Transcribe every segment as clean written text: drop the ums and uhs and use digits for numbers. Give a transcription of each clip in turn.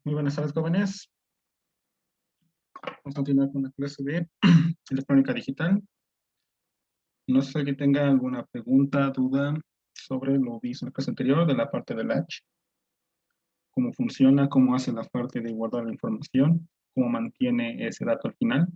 Muy buenas tardes, jóvenes. Vamos a continuar con la clase de electrónica digital. No sé si alguien tenga alguna pregunta, duda sobre lo visto en la clase anterior de la parte del Latch. Cómo funciona, cómo hace la parte de guardar la información, cómo mantiene ese dato al final.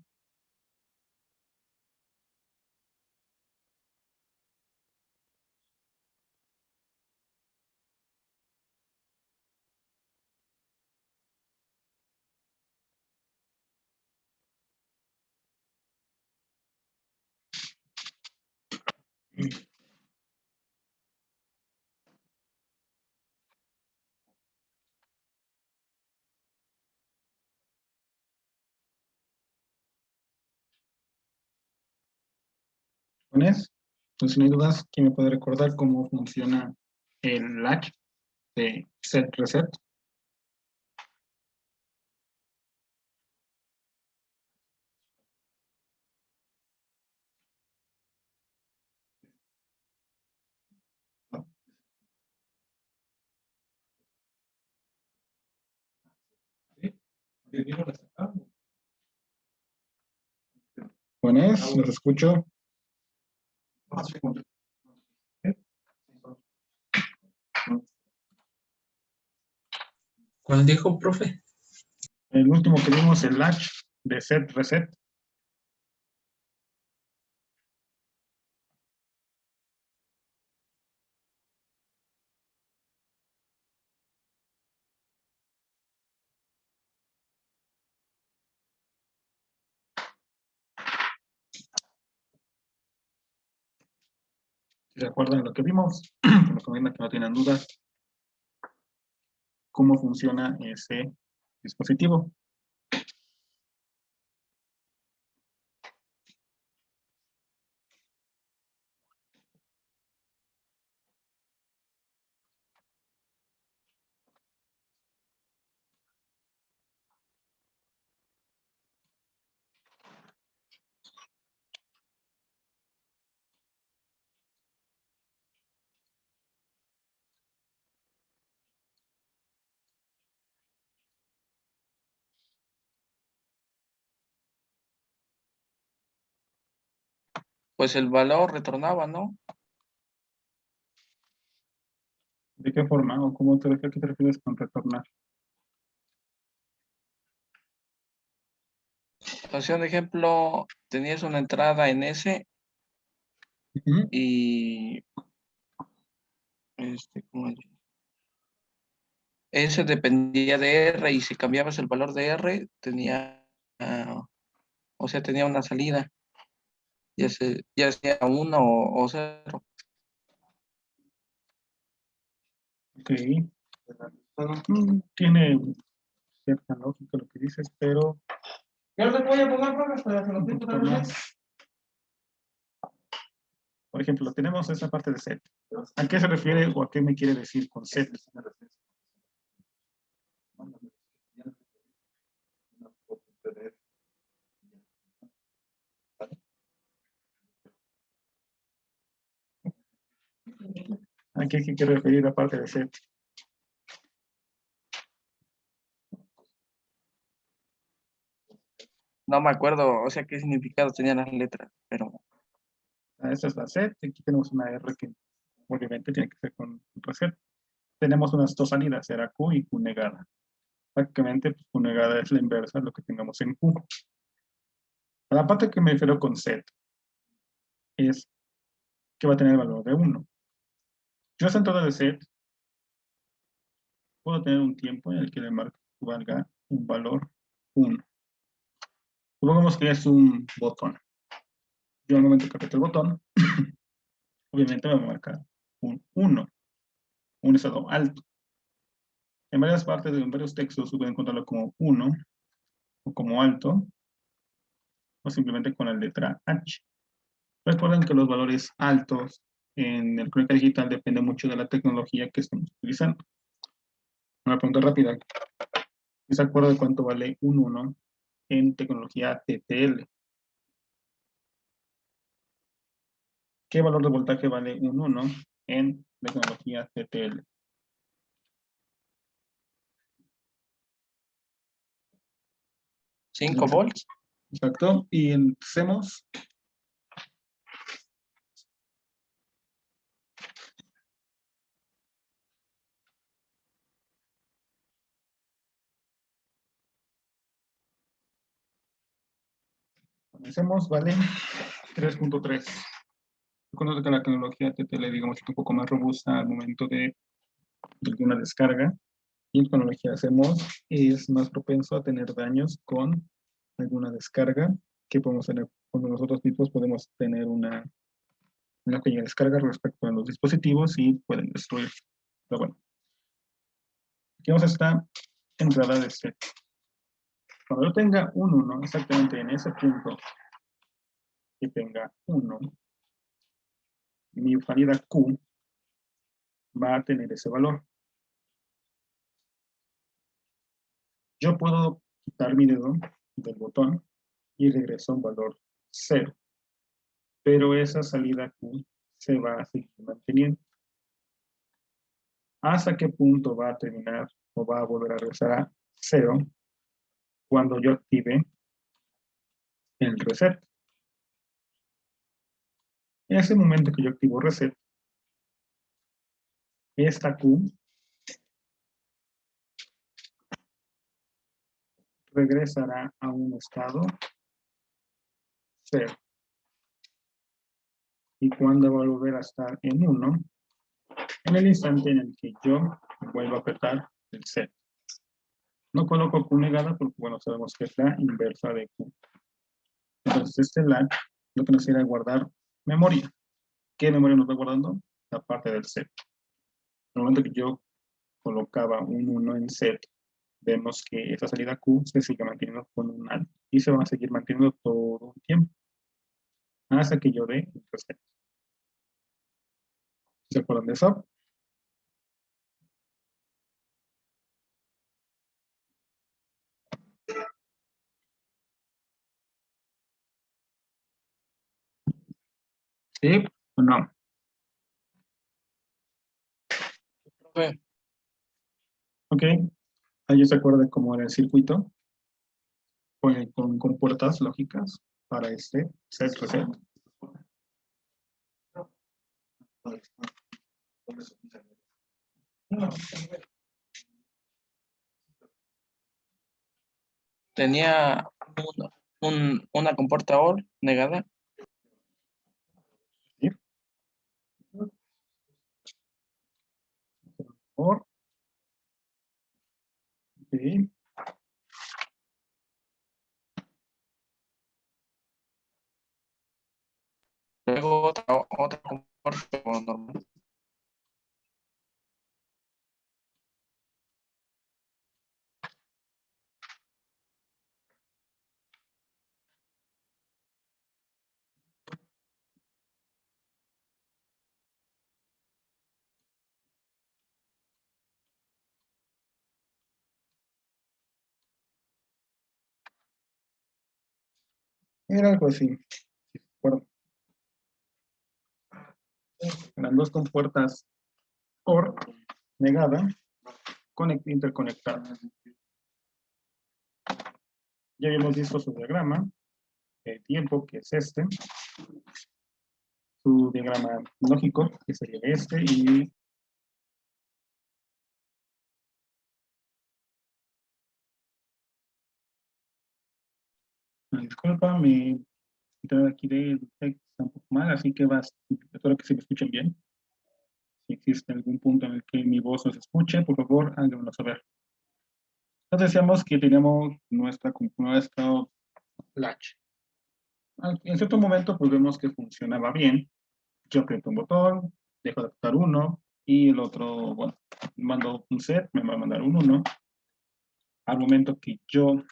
Jóvenes, pues si no hay dudas, ¿quién me puede recordar cómo funciona el Latch de set reset? Jóvenes, los escucho. ¿Cuál dijo, profe? El último que vimos, el Latch de set reset. Si se acuerdan de lo que vimos, por lo que ven que no tienen dudas, cómo funciona ese dispositivo. Pues el valor retornaba, ¿no? ¿De qué forma o cómo te, qué te refieres con retornar? O sea, un ejemplo, tenías una entrada en S y ¿cómo es? S dependía de R y si cambiabas el valor de R, o sea, tenía una salida, ya sea 1 o 0. Ok. Tiene cierta lógica lo que dices, pero Yo te voy a poner pruebas para que lo un pinto poquito también. más. Por ejemplo, tenemos esa parte de set. ¿A qué se refiere o a qué me quiere decir con set? ¿A qué se quiere referir la parte de set? No me acuerdo, o sea, qué significado tenían las letras, pero Esta es la set. Aquí tenemos una R que obviamente tiene que ser con reset. Tenemos unas dos salidas, era Q y Q negada. Prácticamente, pues, Q negada es la inversa de lo que tengamos en Q. A la parte que me refiero con set es que va a tener el valor de 1. Yo esta entrada de set puedo tener un tiempo en el que le marque valga un valor 1. Supongamos que es un botón. Yo al momento que aprieto el botón, obviamente me va a marcar un 1, un estado alto. En varias partes, en varios textos, pueden encontrarlo como 1 o como alto, o simplemente con la letra H. Recuerden que los valores altos en el crónica digital depende mucho de la tecnología que estamos utilizando. Una pregunta rápida. ¿Se acuerda de cuánto vale un 1 en tecnología TTL? ¿Qué valor de voltaje vale un 1 en tecnología TTL? 5 volts. Exacto. Y en CMOS, comencemos, vale 3.3. Recuerdo que la tecnología TTL, digamos, es un poco más robusta al momento de una descarga. Y en tecnología hacemos es más propenso a tener daños con alguna descarga que podemos tener cuando nosotros mismos podemos tener una pequeña descarga respecto a los dispositivos y pueden destruir. Pero bueno, aquí vamos a esta entrada de set. Cuando yo tenga un 1, exactamente en ese punto que tenga 1, mi salida Q va a tener ese valor. Yo puedo quitar mi dedo del botón y regreso a un valor 0, pero esa salida Q se va a seguir manteniendo. ¿Hasta qué punto va a terminar o va a volver a regresar a 0 cuando yo active el reset? En ese momento que yo activo reset, esta Q regresará a un estado 0. ¿Y cuándo va a volver a estar en 1? En el instante en el que yo vuelvo a apretar el set. No coloco Q negada porque, bueno, sabemos que es la inversa de Q. Entonces, este lag lo que nos irá a guardar memoria. ¿Qué memoria nos va guardando? La parte del set. En el momento que yo colocaba un 1 en set, vemos que esa salida Q se sigue manteniendo con un alto y se va a seguir manteniendo todo el tiempo hasta que yo dé el reset. ¿Se acuerdan de eso? ¿Sí o no? Profe, Ok. ¿Alguien se acuerda de cómo era el circuito? Con puertas lógicas para este set reset. tenía una compuerta OR negada. ¿Sí? Por, ok. Luego otra compuerta normal. Era algo así. Bueno, eran dos compuertas OR negada interconectadas. Ya habíamos visto su diagrama de tiempo, que es este. Su diagrama lógico, que sería este, y disculpa, mi internet aquí de está un poco mal, así que espero que se me escuchen bien. Si existe algún punto en el que mi voz no se escuche, por favor, háganmelo saber. Entonces decíamos que teníamos nuestro latch. En cierto momento, pues vemos que funcionaba bien. Yo aprieto un botón, dejo de apretar uno, y el otro, bueno, mando un set, me va a mandar un 1. Al momento que yo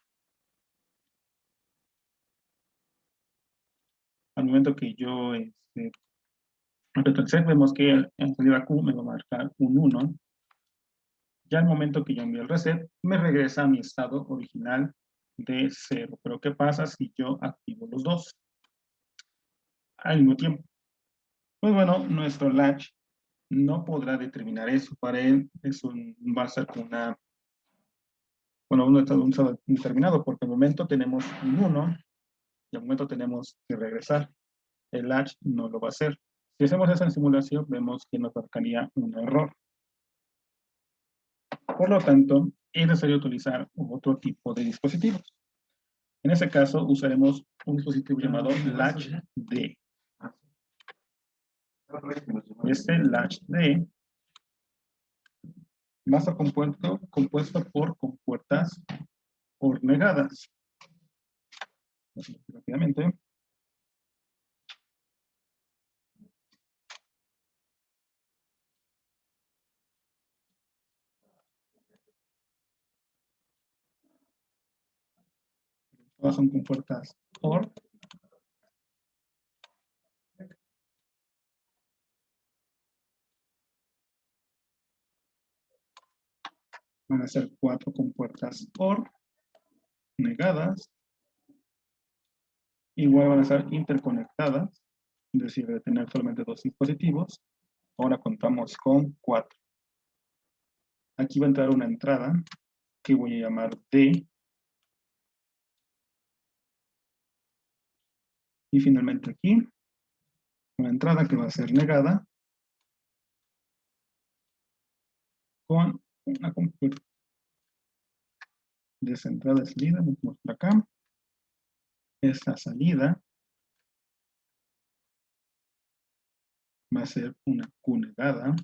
aprieto el set, vemos que en salida Q me va a marcar un 1. Ya al momento que yo envío el reset, me regresa a mi estado original de 0. Pero ¿qué pasa si yo activo los dos al mismo tiempo? Pues bueno, nuestro latch no podrá determinar eso. Para él va a ser Bueno, un estado indeterminado, porque al momento tenemos un 1 y al momento tenemos que regresar. El latch no lo va a hacer. Si hacemos esa en simulación, vemos que nos marcaría un error. Por lo tanto, es necesario utilizar otro tipo de dispositivos. En ese caso, usaremos un dispositivo llamado latch D. Este latch D va a estar compuesto por compuertas hornegadas. Rápidamente. Todas son compuertas OR. Van a ser 4 compuertas OR negadas. Igual van a estar interconectadas, es decir, de tener solamente 2 dispositivos. Ahora contamos con 4. Aquí va a entrar una entrada que voy a llamar D. Y finalmente aquí, una entrada que va a ser negada con una compuerta. De esa entrada de salida, metemos por acá. Esta salida va a ser una Q negada.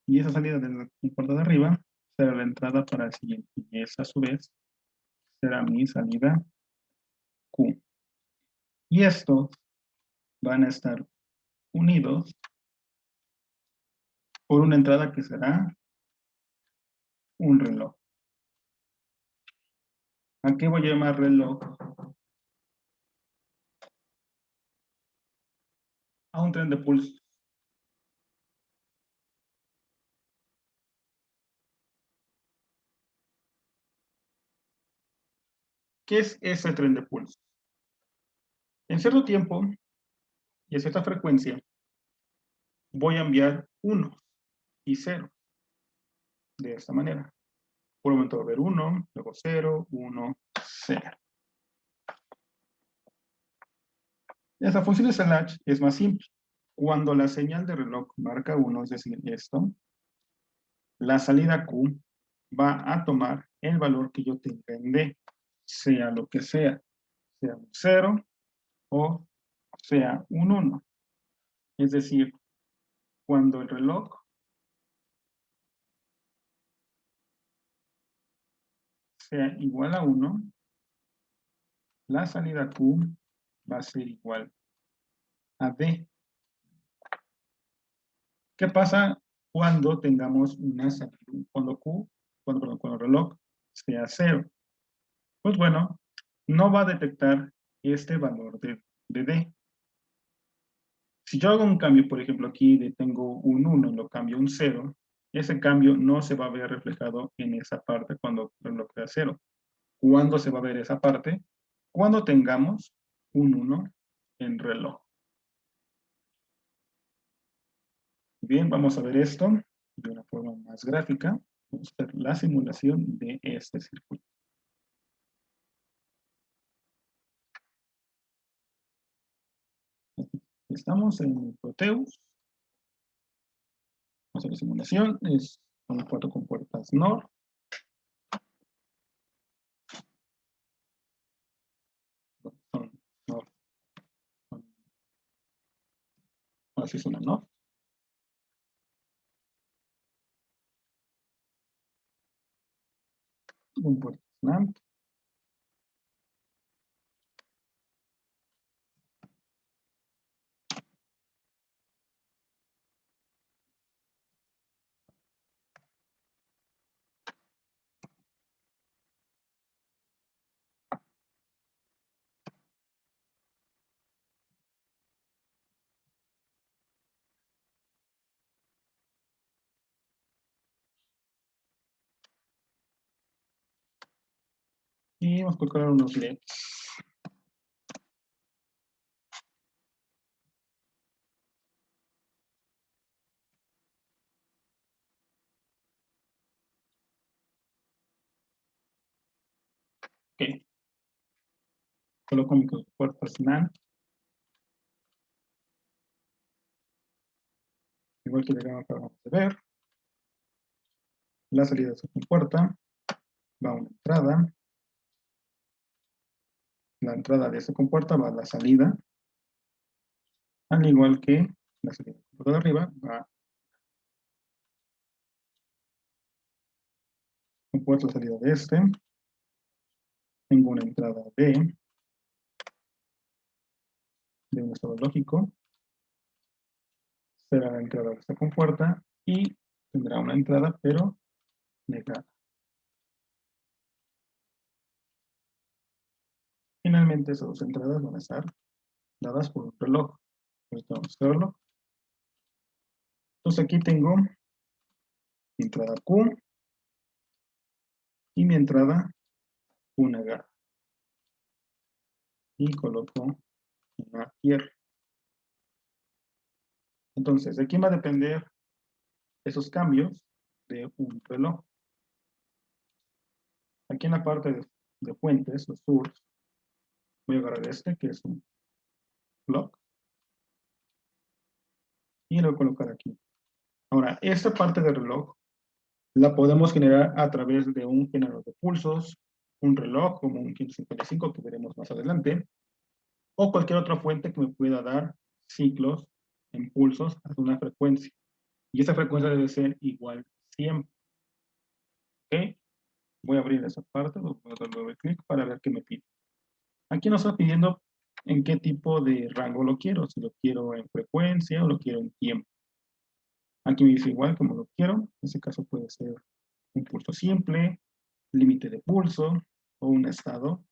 Y esa salida de la compuerta de arriba será la entrada para el siguiente. Y esa a su vez será mi salida Q. Y estos van a estar unidos por una entrada que será un reloj. ¿A qué voy a llamar reloj? A un tren de pulsos. ¿Qué es ese tren de pulsos? En cierto tiempo y a cierta frecuencia voy a enviar 1 y 0 de esta manera. Por un momento va a haber 1, luego 0, 1, 0. Esa función de latch es más simple. Cuando la señal de reloj marca 1, es decir, esto, la salida Q va a tomar el valor que yo tenga en D, sea lo que sea un 0 o sea un 1. Es decir, cuando el reloj sea igual a 1, la salida Q va a ser igual a D. ¿Qué pasa cuando tengamos una salida? Cuando el reloj sea 0. Pues bueno, no va a detectar este valor de D. Si yo hago un cambio, por ejemplo, aquí tengo un 1 y lo cambio a un 0, ese cambio no se va a ver reflejado en esa parte cuando el reloj sea 0. ¿Cuándo se va a ver esa parte? Cuando tengamos un 1 en reloj. Bien, vamos a ver esto de una forma más gráfica. Vamos a ver la simulación de este circuito. Estamos en Proteus. Vamos a ver la simulación. Son 4 compuertas NOR. Son NOR. Así es una NOR. Compuertas NAND. Y vamos a colocar unos LEDs. Ok. Coloco mi puertas NAND. Igual que acá acabamos de ver. La salida de su compuerta va a una entrada. La entrada de esa compuerta va a la salida. Al igual que la salida de arriba va a compuerta salida de este. Tengo una entrada de un estado lógico. Será la entrada de esta compuerta y tendrá una entrada pero negada. Finalmente esas dos entradas van a estar dadas por un reloj. Ahorita vamos a verlo. Entonces aquí tengo mi entrada Q y mi entrada Q negada. Y coloco una tierra. Entonces, ¿de quién va a depender esos cambios? De un reloj. Aquí en la parte de fuentes, los source, voy a agarrar este, que es un clock, y lo voy a colocar aquí. Ahora, esta parte del reloj la podemos generar a través de un generador de pulsos, un reloj como un 555 que veremos más adelante, o cualquier otra fuente que me pueda dar ciclos en pulsos a una frecuencia. Y esa frecuencia debe ser igual siempre. ¿Ok? Voy a abrir esa parte, voy a dar doble clic para ver qué me pide. Aquí nos está pidiendo en qué tipo de rango lo quiero, si lo quiero en frecuencia o lo quiero en tiempo. Aquí me dice igual como lo quiero, en este caso puede ser un pulso simple, límite de pulso o un estado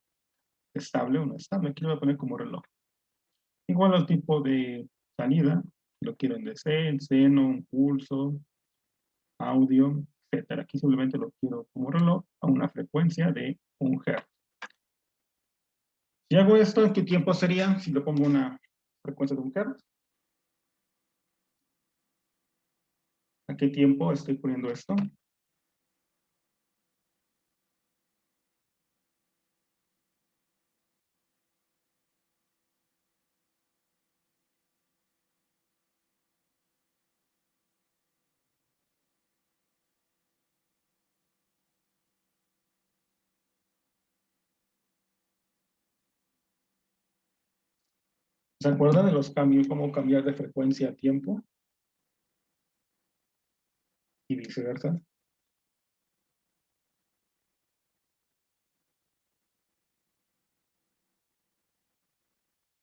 estable o no estable. Aquí lo voy a poner como reloj. Igual el tipo de salida, lo quiero en DC, en seno, un pulso, audio, etcétera. Aquí simplemente lo quiero como reloj a una frecuencia de 1 Hz. Si hago esto, ¿en qué tiempo sería? Si le pongo una frecuencia de 1 Hz. ¿A qué tiempo estoy poniendo esto? ¿Se acuerdan de los cambios, cómo cambiar de frecuencia a tiempo? Y viceversa.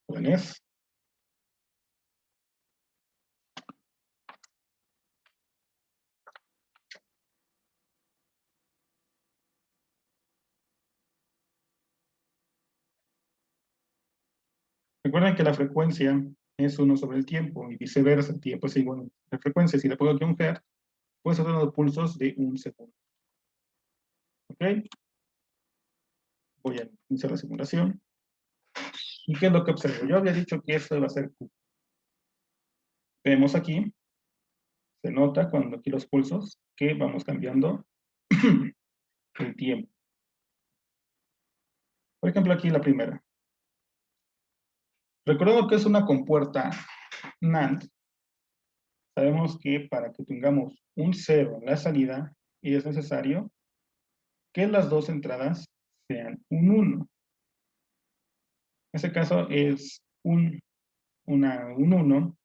¿Jóvenes? Recuerden que la frecuencia es 1 sobre el tiempo y viceversa, el tiempo es igual a la frecuencia. Si le pongo aquí 1 Hz, puede ser unos pulsos de 1 segundo. ¿Ok? Voy a iniciar la simulación. ¿Y qué es lo que observo? Yo había dicho que esto iba a ser Q. Vemos aquí, se nota cuando aquí los pulsos, que vamos cambiando el tiempo. Por ejemplo, aquí la primera. Recordando que es una compuerta NAND, sabemos que para que tengamos un 0 en la salida, es necesario que las dos entradas sean un 1. En este caso es un 1,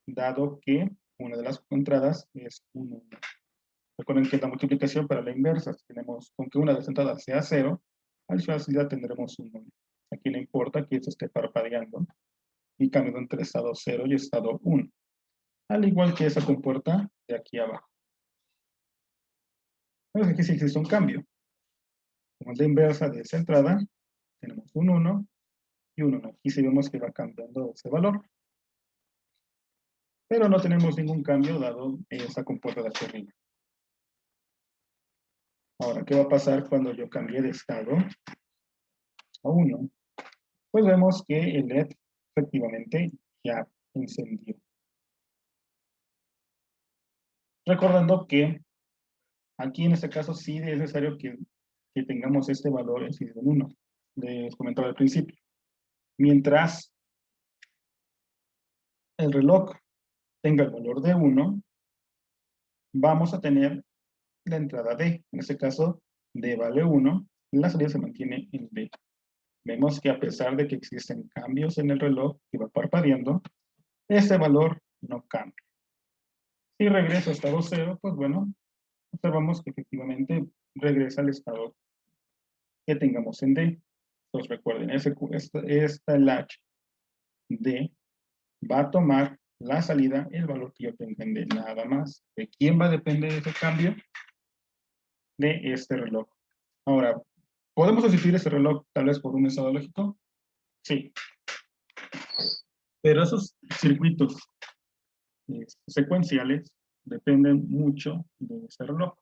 dado que una de las entradas es un 1. Recuerden que la multiplicación para la inversa, tenemos con que una de las entradas sea 0, al final salida tendremos un 1. Aquí no importa que esto esté parpadeando y cambiando entre estado 0 y estado 1. Al igual que esa compuerta de aquí abajo. Entonces aquí sí existe un cambio. Como es la inversa de esa entrada, tenemos un 1 y un 1. Aquí sí vemos que va cambiando ese valor. Pero no tenemos ningún cambio dado esa compuerta de aquí arriba. Ahora, ¿qué va a pasar cuando yo cambie de estado a 1, pues vemos que el LED efectivamente ya encendió. Recordando que aquí en este caso sí es necesario que tengamos este valor encendido en 1. Les comentaba al principio. Mientras el reloj tenga el valor de 1, vamos a tener la entrada D. En este caso, D vale 1, la salida se mantiene en D. Vemos que a pesar de que existen cambios en el reloj que va parpadeando, ese valor no cambia. Si regresa a estado 0, pues bueno, observamos que efectivamente regresa al estado que tengamos en D. Entonces recuerden, esta latch D va a tomar la salida, el valor que yo tenga en D, nada más. ¿De quién va a depender ese cambio? De este reloj. Ahora, ¿podemos sustituir ese reloj tal vez por un estado lógico? Sí. Pero esos circuitos secuenciales dependen mucho de ese reloj.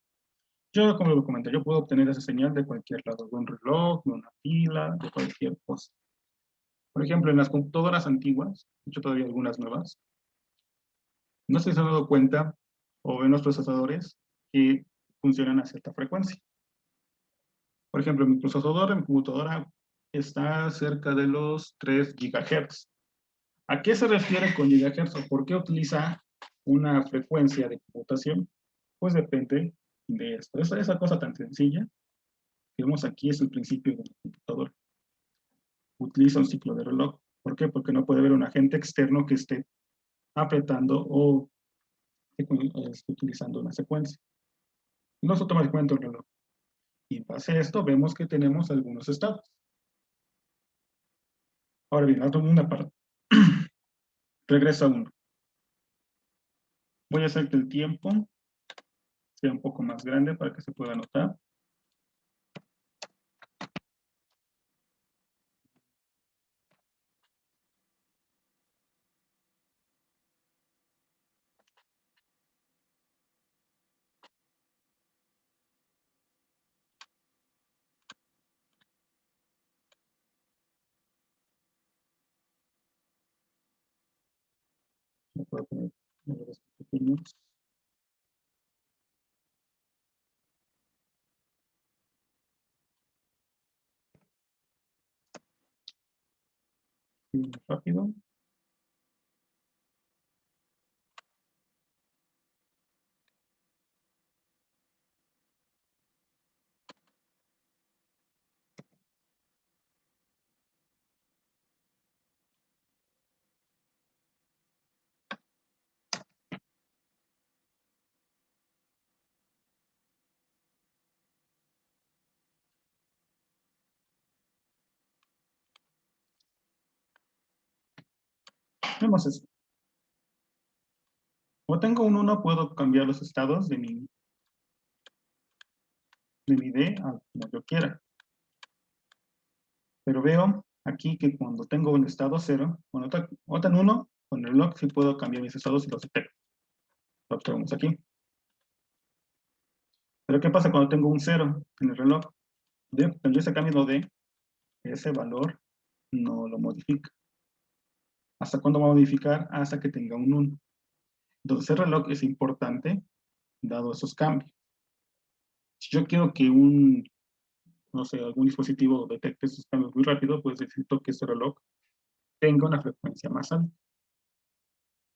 Yo, como lo comenté, yo puedo obtener esa señal de cualquier lado, de un reloj, de una pila, de cualquier cosa. Por ejemplo, en las computadoras antiguas, de hecho todavía algunas nuevas, no sé si se han dado cuenta, o ven los procesadores que funcionan a cierta frecuencia. Por ejemplo, mi procesador en mi computadora está cerca de los 3 GHz. ¿A qué se refiere con gigahertz o por qué utiliza una frecuencia de computación? Pues depende de esto. Esa cosa tan sencilla que vemos aquí es el principio del computador. Utiliza un ciclo de reloj. ¿Por qué? Porque no puede haber un agente externo que esté apretando o esté utilizando una secuencia. No es automáticamente el reloj. Y en base a esto vemos que tenemos algunos estados. Ahora bien, la segunda parte. Regresa a 1. Voy a hacer que el tiempo sea un poco más grande para que se pueda notar. Lo puedo poner números pequeños. Y rápido. Vemos eso. Como tengo un 1, puedo cambiar los estados de mi D a como yo quiera. Pero veo aquí que cuando tengo un estado 0, con otra en 1, con el lock sí puedo cambiar mis estados y los detecto. Lo observamos aquí. Pero ¿qué pasa cuando tengo un 0 en el reloj? Cuando yo esté cambiando de ese valor, no lo modifica. ¿Hasta cuándo va a modificar? Hasta que tenga un 1. Entonces el reloj es importante dado esos cambios. Si yo quiero que no sé, algún dispositivo detecte esos cambios muy rápido, pues necesito que este reloj tenga una frecuencia más alta.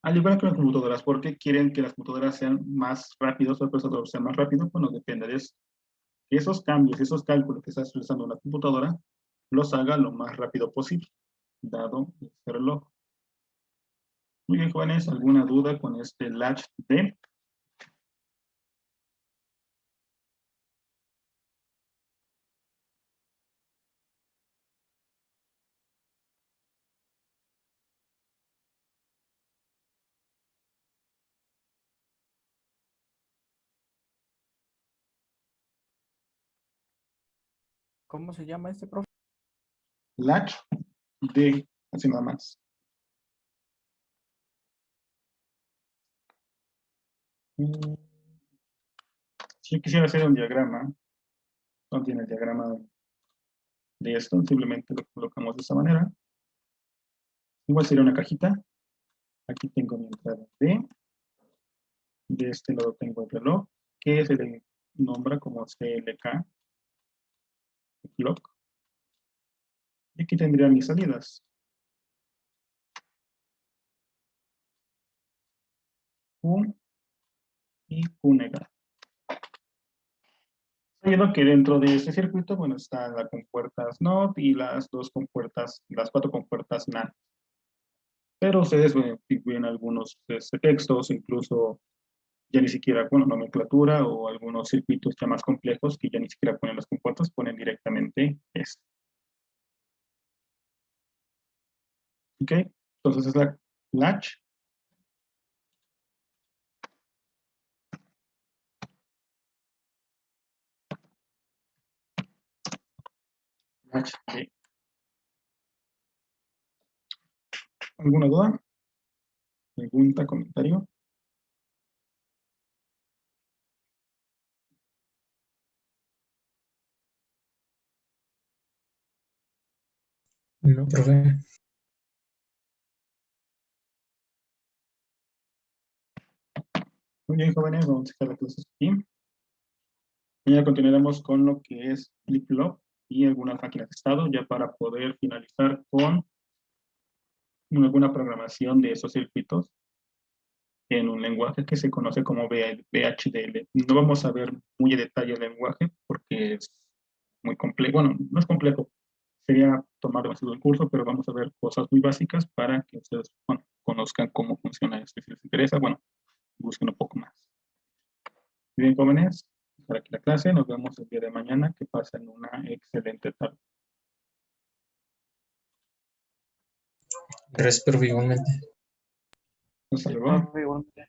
Al igual que las computadoras, ¿por qué quieren que las computadoras sean más rápidos o el procesador sea más rápido? Bueno, depende de eso. Que esos cambios, esos cálculos que está realizando la computadora, los haga lo más rápido posible, dado este reloj. Muy bien, jóvenes, ¿alguna duda con este latch D? ¿Cómo se llama este profe? Latch D, así nada más. Si yo quisiera hacer un diagrama, no tiene el diagrama de esto, simplemente lo colocamos de esta manera. Igual sería una cajita. Aquí tengo mi entrada D. De este lado tengo el reloj, que se le nombra como CLK, clock. Y aquí tendría mis salidas. Q y Q negado. Sabiendo que dentro de este circuito, bueno, están las compuertas NOT y las cuatro compuertas NAND. Pero ustedes ven algunos textos, incluso ya ni siquiera, bueno, nomenclatura o algunos circuitos ya más complejos que ya ni siquiera ponen las compuertas, ponen directamente esto. ¿Ok? Entonces es la latch. Latch. ¿Sí? ¿Alguna duda? ¿Pregunta, comentario? No, profe. Muy bien, jóvenes, vamos a dejar las clases aquí. Mañana continuaremos con lo que es flip-flop y algunas máquinas de estado, ya para poder finalizar con alguna programación de esos circuitos en un lenguaje que se conoce como VHDL. No vamos a ver muy a detalle el lenguaje porque es muy complejo. Bueno, no es complejo, sería tomar demasiado el curso, pero vamos a ver cosas muy básicas para que ustedes, bueno, conozcan cómo funciona esto. Si les interesa, bueno, busquen un poco más. Muy bien, jóvenes, para aquí la clase. Nos vemos el día de mañana. Que pasen una excelente tarde. Gracias, profe, igualmente. Hasta luego. Igualmente.